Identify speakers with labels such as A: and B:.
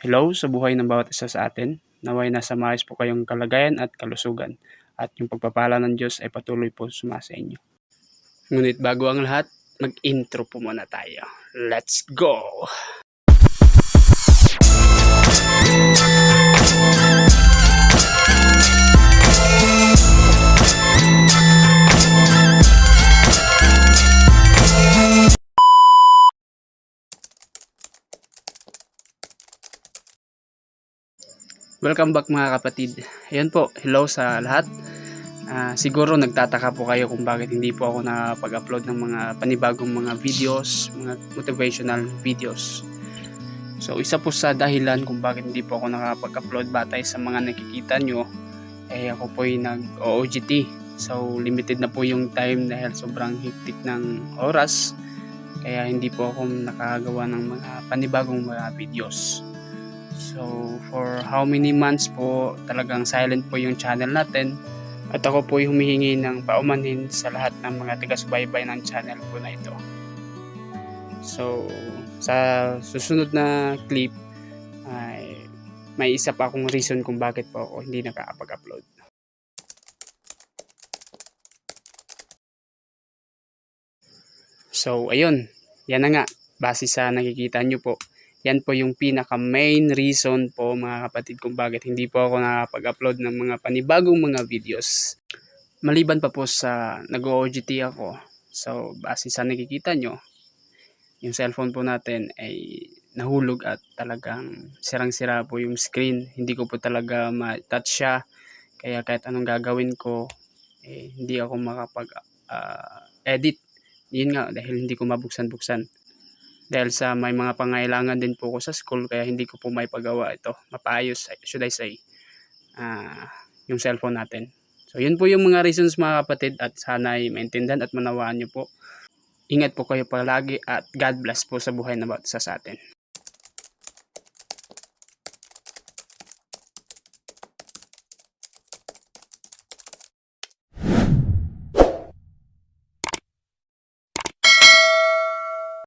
A: Hello sa buhay ng bawat isa sa atin. Naway nasa maayos po kayong kalagayan at kalusugan. At yung pagpapala ng Diyos ay patuloy po sumasa inyo. Ngunit bago ang lahat, mag-intro po muna tayo. Let's go! Welcome back mga kapatid. Ayan po, hello sa lahat. Siguro nagtataka po kayo kung bakit hindi po ako nakapag-upload ng mga panibagong mga videos, mga motivational videos. So isa po sa dahilan kung bakit hindi po ako nakapag-upload batay sa mga nakikita nyo, ako po ay nag-OJT. So limited na po yung time dahil sobrang hectic ng oras. Kaya hindi po ako nakagawa ng mga panibagong mga videos. So for how many months po talagang silent po yung channel natin. At ako po yung humihingi ng paumanhin sa lahat ng mga taga-subaybay ng channel po na ito. So sa susunod na clip ay may isa pa akong reason kung bakit po ako hindi nakakapag-upload. So ayun, yan na nga, base sa nakikita nyo po, yan po yung pinaka main reason po mga kapatid kung bakit hindi po ako nakakapag-upload ng mga panibagong mga videos. Maliban pa po sa nag-OJT ako, so base sa nakikita nyo, yung cellphone po natin ay nahulog at talagang sirang-sira po yung screen. Hindi ko po talaga ma-touch siya, kaya kahit anong gagawin ko, hindi ako makapag-edit. Yun nga, dahil hindi ko mabuksan-buksan. Dahil sa may mga pangailangan din po ko sa school, kaya hindi ko po may pagawa ito. Mapaayos, should I say, yung cellphone natin. So yun po yung mga reasons mga kapatid, at sana ay maintindihan at manawaan nyo po. Ingat po kayo palagi at God bless po sa buhay na bawat isa sa atin.